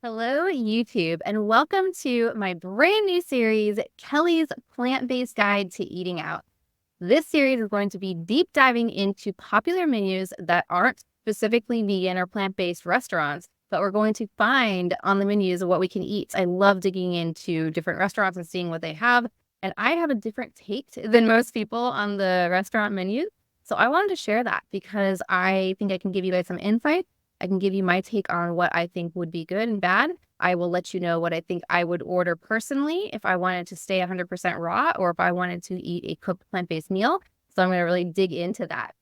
Hello, YouTube, and welcome to my brand new series, Kelly's Plant-Based Guide to Eating Out. This series is going to be deep diving into popular menus that aren't specifically vegan or plant-based restaurants, but we're going to find on the menus of what we can eat. I love digging into different restaurants and seeing what they have, and I have a different take than most people on the restaurant menu. So I wanted to share that because I think I can give you guys some insight. I can give you my take on what I think would be good and bad. I will let you know what I think I would order personally if I wanted to stay 100% raw or if I wanted to eat a cooked plant-based meal. So I'm going to really dig into that.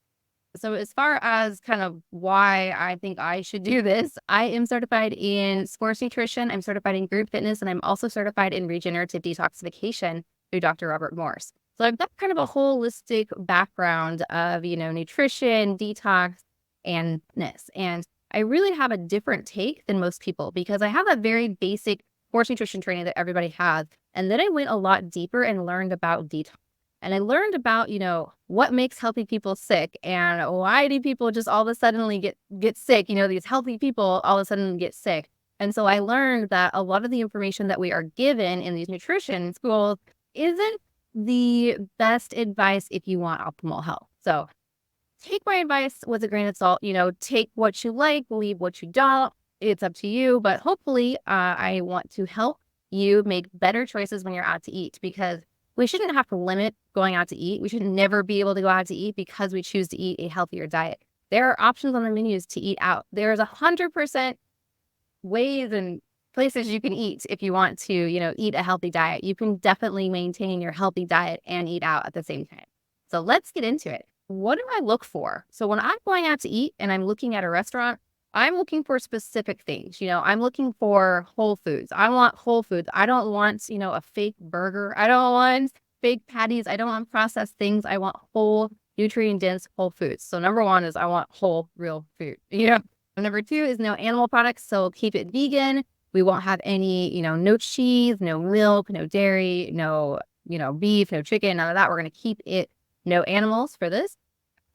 So as far as kind of why I think I should do this, I am certified in sports nutrition, I'm certified in group fitness, and I'm also certified in regenerative detoxification through Dr. Robert Morse. So I've got kind of a holistic background of, nutrition, detox, and fitness. And I really have a different take than most people because I have that very basic sports nutrition training that everybody has. And then I went a lot deeper and learned about detox. And I learned about, what makes healthy people sick and why do people just all of a sudden get sick? These healthy people all of a sudden get sick. And so I learned that a lot of the information that we are given in these nutrition schools isn't the best advice if you want optimal health. So take my advice with a grain of salt, take what you like, leave what you don't. It's up to you. But hopefully, I want to help you make better choices when you're out to eat because we shouldn't have to limit going out to eat. We should never be able to go out to eat because we choose to eat a healthier diet. There are options on the menus to eat out. There's 100% ways and places you can eat if you want to, eat a healthy diet. You can definitely maintain your healthy diet and eat out at the same time. So let's get into it. What do I look for? So when I'm going out to eat and I'm looking at a restaurant, I'm looking for specific things. I'm looking for whole foods. I want whole foods. I don't want, a fake burger. I don't want fake patties. I don't want processed things. I want whole, nutrient dense whole foods. So number one is I want whole, real food. Number two is no animal products. So keep it vegan. We won't have any, no cheese, no milk, no dairy, no, beef, no chicken, none of that. We're going to keep it no animals for this.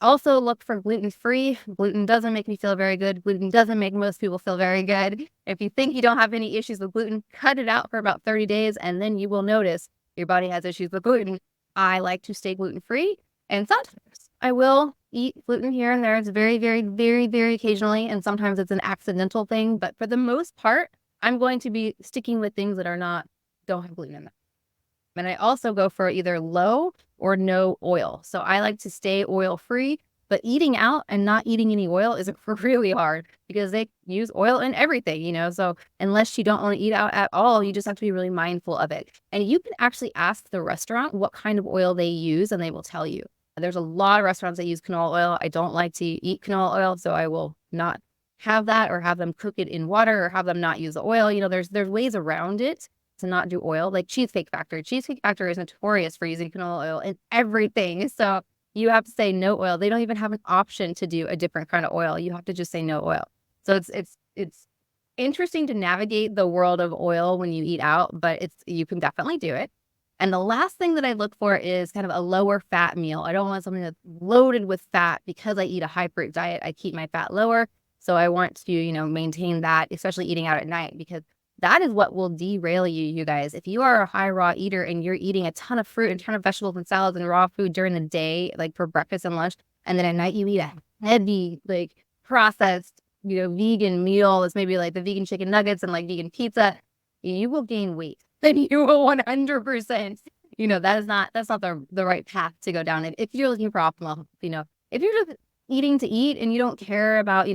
Also look for gluten-free. Gluten doesn't make me feel very good. Gluten doesn't make most people feel very good. If you think you don't have any issues with gluten, cut it out for about 30 days and then you will notice your body has issues with gluten. I like to stay gluten-free and sometimes I will eat gluten here and there. It's very, very, very, very occasionally and sometimes it's an accidental thing. But for the most part, I'm going to be sticking with things that don't have gluten in them. And I also go for either low or no oil. So I like to stay oil free, but eating out and not eating any oil is really hard because they use oil in everything. So unless you don't want to eat out at all, you just have to be really mindful of it. And you can actually ask the restaurant what kind of oil they use and they will tell you. There's a lot of restaurants that use canola oil. I don't like to eat canola oil, so I will not have that or have them cook it in water or have them not use the oil. There's ways around it to not do oil, like Cheesecake Factory. Cheesecake Factory is notorious for using canola oil in everything. So you have to say no oil. They don't even have an option to do a different kind of oil. You have to just say no oil. So it's interesting to navigate the world of oil when you eat out, but you can definitely do it. And the last thing that I look for is kind of a lower fat meal. I don't want something that's loaded with fat because I eat a high fruit diet. I keep my fat lower. So I want to, maintain that, especially eating out at night, because that is what will derail you guys. If you are a high raw eater and you're eating a ton of fruit and a ton of vegetables and salads and raw food during the day, like for breakfast and lunch, and then at night you eat a heavy, processed, vegan meal that's maybe like the vegan chicken nuggets and like vegan pizza, you will gain weight. Then you will 100%, that's not the right path to go down. If you're looking for optimal, if you're just eating to eat and you don't care about,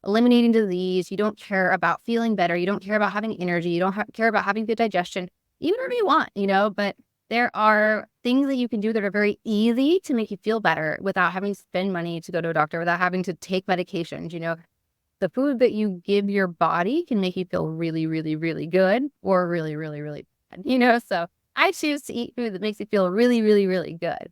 eliminating disease, you don't care about feeling better, you don't care about having energy, you don't care about having good digestion, even whatever you want, but there are things that you can do that are very easy to make you feel better without having to spend money to go to a doctor, without having to take medications. The food that you give your body can make you feel really, really, really good or really, really, really bad, so I choose to eat food that makes you feel really, really, really good.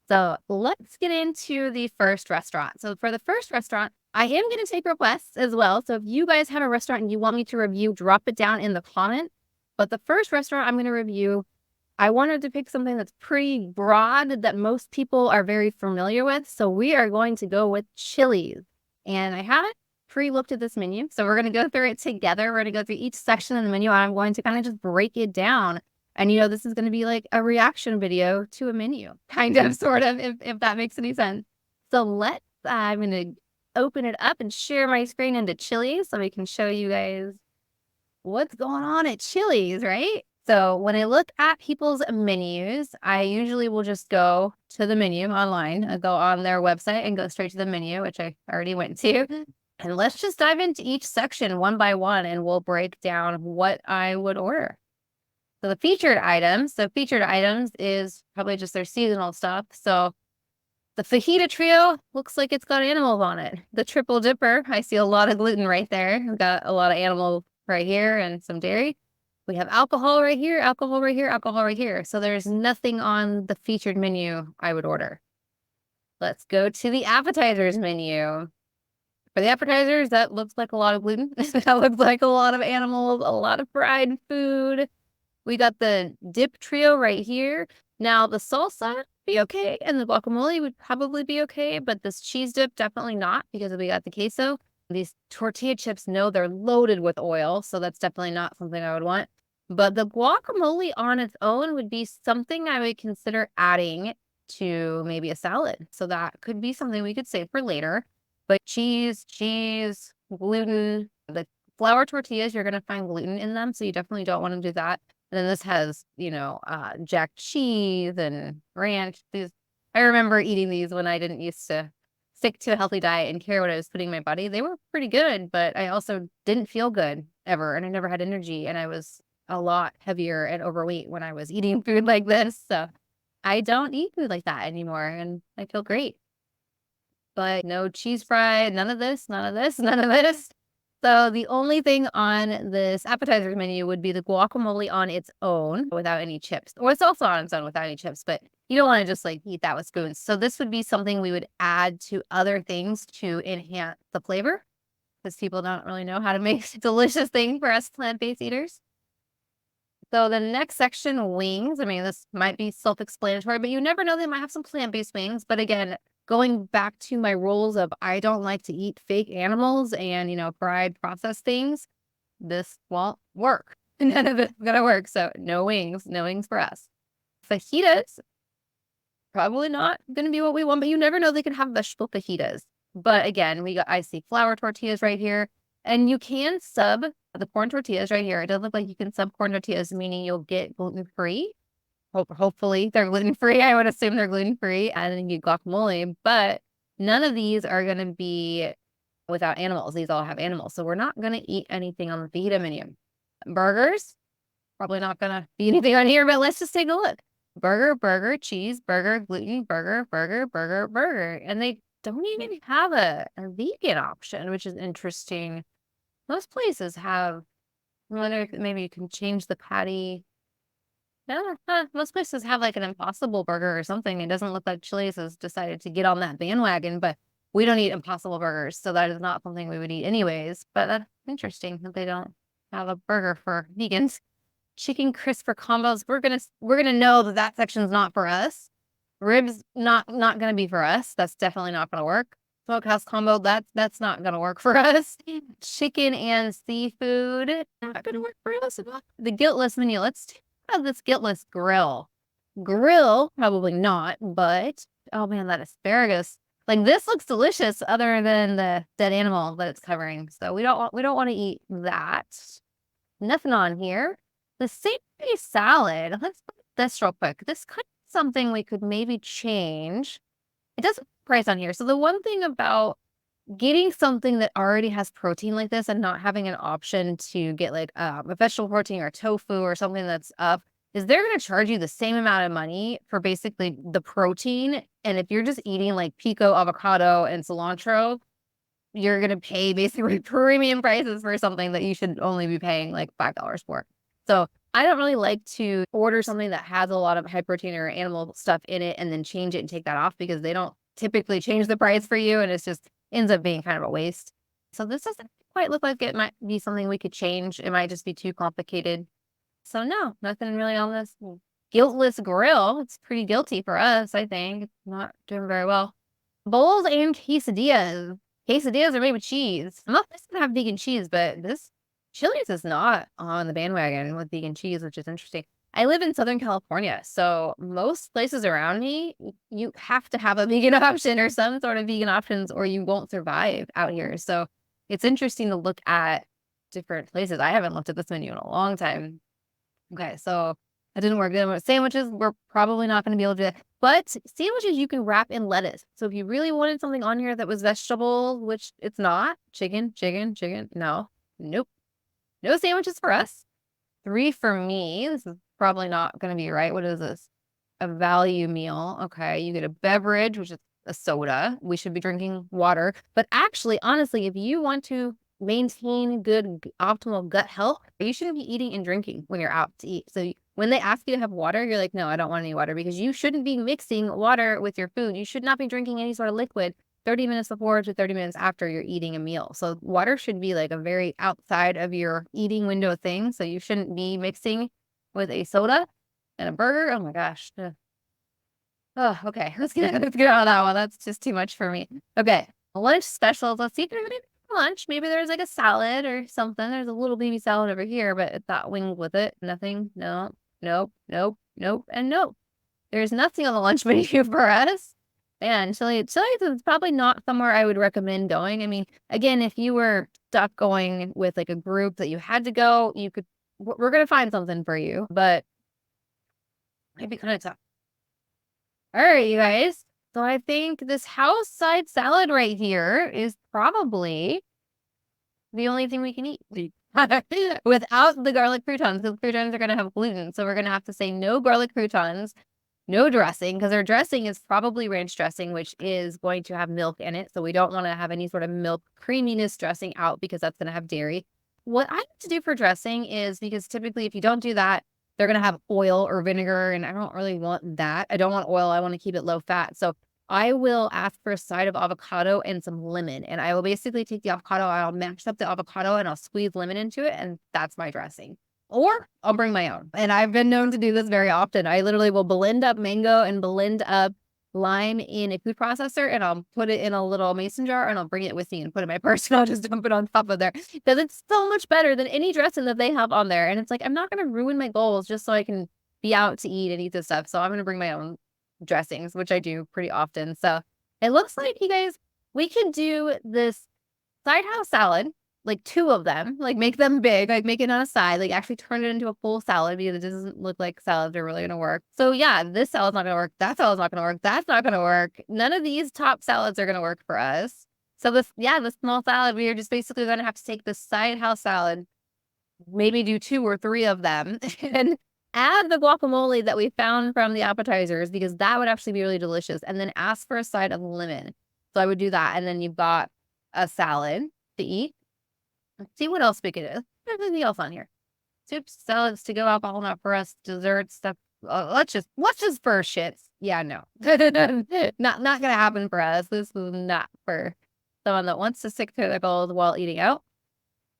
So let's get into the first restaurant. So for the first restaurant, I am going to take requests as well. So if you guys have a restaurant and you want me to review, drop it down in the comment. But the first restaurant I'm going to review, I wanted to pick something that's pretty broad that most people are very familiar with. So we are going to go with Chili's. And I haven't pre-looked at this menu. So we're going to go through it together. We're going to go through each section of the menu, and I'm going to kind of just break it down. And, this is going to be like a reaction video to a menu, kind of, sort of, if that makes any sense. So I'm going to open it up and share my screen into Chili's so we can show you guys what's going on at Chili's, right? So when I look at people's menus, I usually will just go to the menu online. I go on their website and go straight to the menu, which I already went to. And let's just dive into each section one by one, and we'll break down what I would order. So the featured items. So featured items is probably just their seasonal stuff. So the fajita trio looks like it's got animals on it. The triple dipper, I see a lot of gluten right there. We've got a lot of animal right here and some dairy. We have alcohol right here, alcohol right here, alcohol right here. So there's nothing on the featured menu I would order. Let's go to the appetizers menu. For the appetizers, that looks like a lot of gluten. That looks like a lot of animals, a lot of fried food. We got the dip trio right here. Now, the salsa would be okay, and the guacamole would probably be okay, but this cheese dip, definitely not, because we got the queso. These tortilla chips, no, they're loaded with oil, so that's definitely not something I would want. But the guacamole on its own would be something I would consider adding to maybe a salad. So that could be something we could save for later. But cheese, gluten, the flour tortillas, you're going to find gluten in them, so you definitely don't want to do that. And then this has, jack cheese and ranch. I remember eating these when I didn't used to stick to a healthy diet and care what I was putting in my body. They were pretty good, but I also didn't feel good ever, and I never had energy, and I was a lot heavier and overweight when I was eating food like this. So I don't eat food like that anymore, and I feel great. But no cheese fry, none of this, none of this, none of this. So the only thing on this appetizer menu would be the guacamole on its own without any chips. Or it's also on its own without any chips, but you don't want to just eat that with spoons. So this would be something we would add to other things to enhance the flavor, because people don't really know how to make a delicious thing for us plant-based eaters. So the next section, wings. I mean, this might be self-explanatory, but you never know, they might have some plant-based wings. But again, going back to my rules of I don't like to eat fake animals and, fried processed things, this won't work. None of it's gonna work. So no wings for us. Fajitas, probably not gonna be what we want, but you never know, they could have vegetable fajitas. But again, I see flour tortillas right here. And you can sub the corn tortillas right here. It does look like you can sub corn tortillas, meaning you'll get gluten-free. Hopefully they're gluten-free. I would assume they're gluten-free, and then you get guacamole. But none of these are going to be without animals. These all have animals. So we're not going to eat anything on the fajita menu. Burgers, probably not going to be anything on here, but let's just take a look. Burger, cheese, burger, gluten, burger. And they don't even have a vegan option, which is interesting. Most places have, I wonder if maybe you can change the patty. Yeah, most places have an Impossible Burger or something. It doesn't look like Chili's has decided to get on that bandwagon, but we don't eat Impossible Burgers, so that is not something we would eat anyways. But that's interesting that they don't have a burger for vegans. Chicken crisper combos, we're gonna know that section's not for us. Ribs, not gonna be for us. That's definitely not gonna work. Smokehouse combo, that's not gonna work for us. Chicken and seafood, not gonna work for us. The guiltless menu, let's have this guiltless grill. Grill, probably not, but oh man, that asparagus. This looks delicious other than the dead animal that it's covering. So we don't want to eat that. Nothing on here. The savory salad, let's look at this real quick. This could be something we could maybe change. It doesn't price on here. So the one thing about getting something that already has protein like this and not having an option to get a vegetable protein or tofu or something that's up is they're going to charge you the same amount of money for basically the protein. And if you're just eating pico avocado and cilantro, you're going to pay basically premium prices for something that you should only be paying $5 for. So I don't really like to order something that has a lot of high protein or animal stuff in it and then change it and take that off, because they don't typically change the price for you, and it's just ends up being kind of a waste. So this doesn't quite look like it might be something we could change. It might just be too complicated. So no, nothing really on this guiltless grill. It's pretty guilty for us, I think. It's not doing very well. Bowls and quesadillas. quesadillas are made with cheese. Most places have vegan cheese, but this Chili's is not on the bandwagon with vegan cheese, which is interesting. I live in Southern California, so most places around me, you have to have a vegan option or some sort of vegan options, or you won't survive out here. So it's interesting to look at different places. I haven't looked at this menu in a long time. Okay, so that didn't work. Sandwiches, we're probably not going to be able to do that. But sandwiches you can wrap in lettuce. So if you really wanted something on here that was vegetable, which it's not, chicken, no, nope. No sandwiches for us. 3 for me. This is probably not going to be right. What is this? A value meal. Okay, you get a beverage, which is a soda. We should be drinking water. But actually, honestly, if you want to maintain good, optimal gut health, you shouldn't be eating and drinking when you're out to eat. So when they ask you to have water, you're like, no, I don't want any water, because you shouldn't be mixing water with your food. You should not be drinking any sort of liquid 30 minutes before to 30 minutes after you're eating a meal. So water should be like a very outside of your eating window thing. So you shouldn't be mixing with a soda and a burger. Oh my gosh. Oh, okay. Let's get out of that one. That's just too much for me. Okay. Lunch specials. Let's see if there's any lunch. Maybe there's like a salad or something. There's a little baby salad over here, but it's not winged with it. Nothing. No, nope, nope, nope, and nope. There's nothing on the lunch menu for us. Man, Chili's is probably not somewhere I would recommend going. I mean, again, if you were stuck going with like a group that you had to go, we're going to find something for you, but it'd be kind of tough. All right, you guys. So I think this house side salad right here is probably the only thing we can eat without the garlic croutons, because croutons are going to have gluten. So we're going to have to say no garlic croutons, no dressing, because our dressing is probably ranch dressing, which is going to have milk in it. So we don't want to have any sort of milk creaminess dressing out, because that's going to have dairy. What I like to do for dressing is, because typically if you don't do that, they're going to have oil or vinegar, and I don't really want that. I don't want oil. I want to keep it low fat. So I will ask for a side of avocado and some lemon, and I will basically take the avocado, I'll mash up the avocado, and I'll squeeze lemon into it, and that's my dressing. Or I'll bring my own. And I've been known to do this very often. I literally will blend up mango and blend up lime in a food processor, and I'll put it in a little mason jar, and I'll bring it with me and put it in my purse, and I'll just dump it on top of there, because it's so much better than any dressing that they have on there. And it's like, I'm not going to ruin my goals just so I can be out to eat and eat this stuff. So I'm going to bring my own dressings, which I do pretty often. So it looks like, you guys, we could do this side house salad, like 2 of them, like make them big, like make it on a side, like actually turn it into a full salad, because it doesn't look like salads are really going to work. So yeah, this salad's not going to work. That salad's not going to work. That's not going to work. None of these top salads are going to work for us. So this small salad, we are just basically going to have to take the side house salad, maybe do 2 or 3 of them, and add the guacamole that we found from the appetizers, because that would actually be really delicious. And then ask for a side of lemon. So I would do that. And then you've got a salad to eat. Let's see what else we could do. There's anything else on here. Soups, salads, to go alcohol, not for us, desserts, stuff. Let's just for shits. Yeah, no. not gonna happen for us. This is not for someone that wants to stick to their goals while eating out.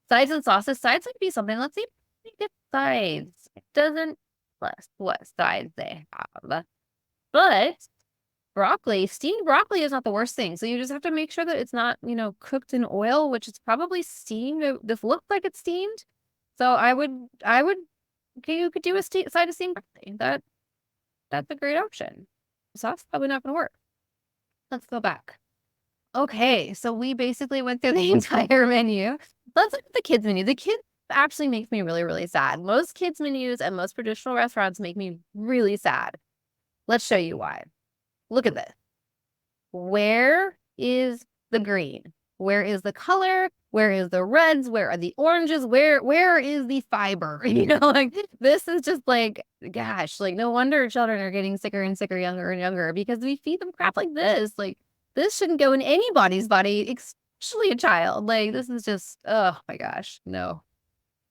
Sides and sauces. Sides would be something. Let's see if we get sides. It doesn't list what sides they have. But broccoli, steamed broccoli is not the worst thing. So you just have to make sure that it's not, cooked in oil, which is probably steamed. This looks like it's steamed. So okay, you could do a side of steamed broccoli. That's a great option. Sauce probably not going to work. Let's go back. Okay, so we basically went through the entire menu. Let's look at the kids menu. The kids actually makes me really, really sad. Most kids menus and most traditional restaurants make me really sad. Let's show you why. Look at this. Where is the green? Where is the color? Where is the reds? Where are the oranges? Where is the fiber? This is just like, gosh, like no wonder children are getting sicker and sicker, younger and younger, because we feed them crap like this. Like this shouldn't go in anybody's body, especially a child. Like this is just, oh my gosh, no.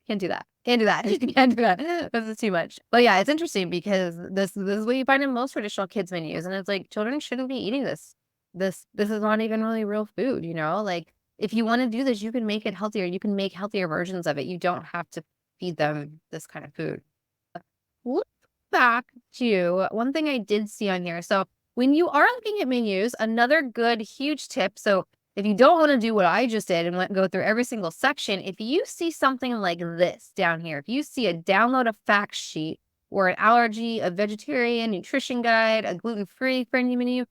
Can't do that. Can't do that. Can't do that. This is too much. But yeah, it's interesting, because this is what you find in most traditional kids menus. And it's like, children shouldn't be eating this. This is not even really real food, Like if you want to do this, you can make it healthier. You can make healthier versions of it. You don't have to feed them this kind of food. Look back to one thing I did see on here. So when you are looking at menus, another good huge tip. So If you don't want to do what I just did and go through every single section, if you see something like this down here, if you see a download a fact sheet or an allergy, a vegetarian nutrition guide, a gluten-free friendly menu,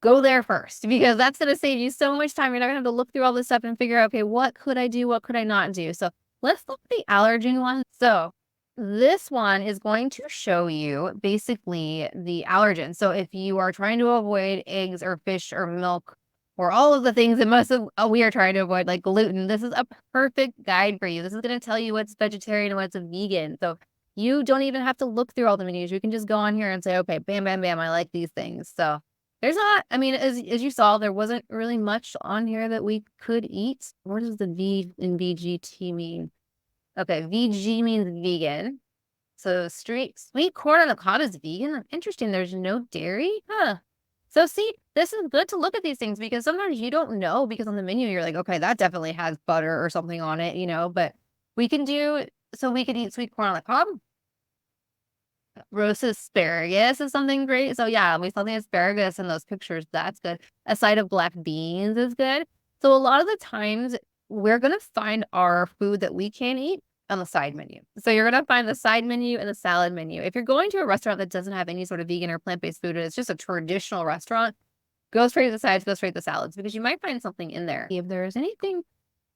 go there first, because that's going to save you so much time. You're not going to have to look through all this stuff and figure out, okay, what could I do? What could I not do? So let's look at the allergen one. So this one is going to show you basically the allergen. So if you are trying to avoid eggs or fish or milk or all of the things that most of we are trying to avoid, like gluten, this is a perfect guide for you. This is going to tell you what's vegetarian and what's vegan. So you don't even have to look through all the menus. You can just go on here and say, okay, bam, bam, bam, I like these things. So there's not, I mean, as you saw, there wasn't really much on here that we could eat. What does the V in VGT mean? Okay, VG means vegan. So sweet corn on the cob is vegan. Interesting. There's no dairy. Huh. So see, this is good to look at these things, because sometimes you don't know, because on the menu you're like, okay, that definitely has butter or something on it, but we can do, so we could eat sweet corn on the cob. Roast asparagus is something great. So yeah, we saw the asparagus in those pictures. That's good. A side of black beans is good. So a lot of the times we're going to find our food that we can eat on the side menu. So you're going to find the side menu and the salad menu. If you're going to a restaurant that doesn't have any sort of vegan or plant-based food, and it's just a traditional restaurant, go straight to the sides, go straight to the salads, because you might find something in there. If there's anything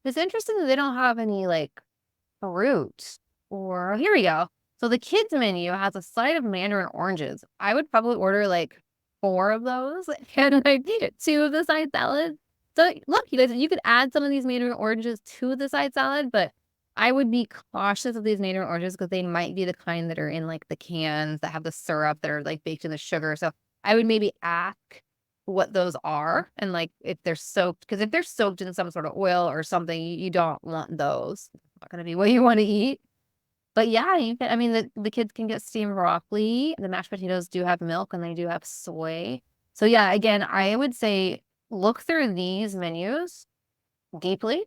that's interesting, that they don't have any like fruit, or here we go. So the kids menu has a side of mandarin oranges. I would probably order like 4 of those and I'd eat 2 of the side salads. So look, you guys, you could add some of these mandarin oranges to the side salad, but I would be cautious of these mandarin oranges, because they might be the kind that are in like the cans that have the syrup that are like baked in the sugar. So I would maybe ask what those are, and like if they're soaked, because if they're soaked in some sort of oil or something, you don't want those. It's not going to be what you want to eat. But yeah, you can, I mean, the kids can get steamed broccoli. The mashed potatoes do have milk and they do have soy. So yeah, again, I would say look through these menus deeply.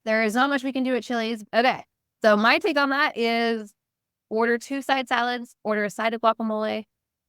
There is not much we can do at Chili's. Okay. So my take on that is order 2 side salads, order a side of guacamole,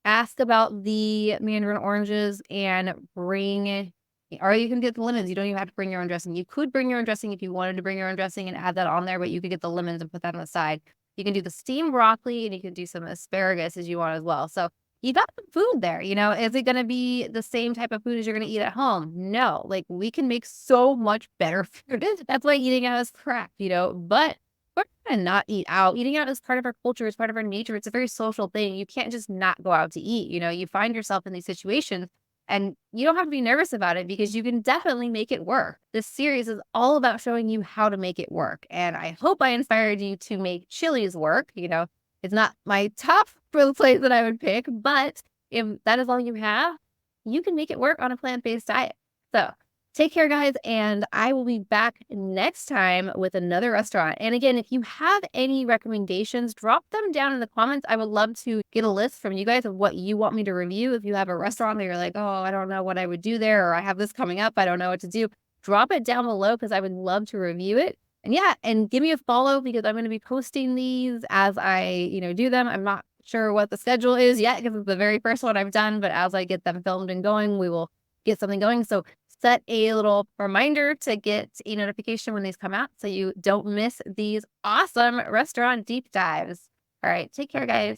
ask about the mandarin oranges, and bring, or you can get the lemons. You don't even have to bring your own dressing. You could bring your own dressing if you wanted to bring your own dressing and add that on there, but you could get the lemons and put that on the side. You can do the steamed broccoli, and you can do some asparagus as you want as well. So you got the food there. Is it going to be the same type of food as you're going to eat at home? No, like we can make so much better food. That's why eating out is crap, but we're gonna not eat out. Eating out is part of our culture, it's part of our nature. It's a very social thing. You can't just not go out to eat. You find yourself in these situations, and you don't have to be nervous about it, because you can definitely make it work. This series is all about showing you how to make it work. And I hope I inspired you to make Chili's work. It's not my top place that I would pick, but if that is all you have, you can make it work on a plant-based diet. So take care, guys, and I will be back next time with another restaurant. And again, if you have any recommendations, drop them down in the comments. I would love to get a list from you guys of what you want me to review. If you have a restaurant that you're like, oh, I don't know what I would do there, or I have this coming up, I don't know what to do, drop it down below, because I would love to review it. And yeah, and give me a follow, because I'm going to be posting these as I, do them. I'm not sure what the schedule is yet, because it's the very first one I've done, but as I get them filmed and going, we will get something going. So set a little reminder to get a notification when these come out, so you don't miss these awesome restaurant deep dives. All right, take care, guys.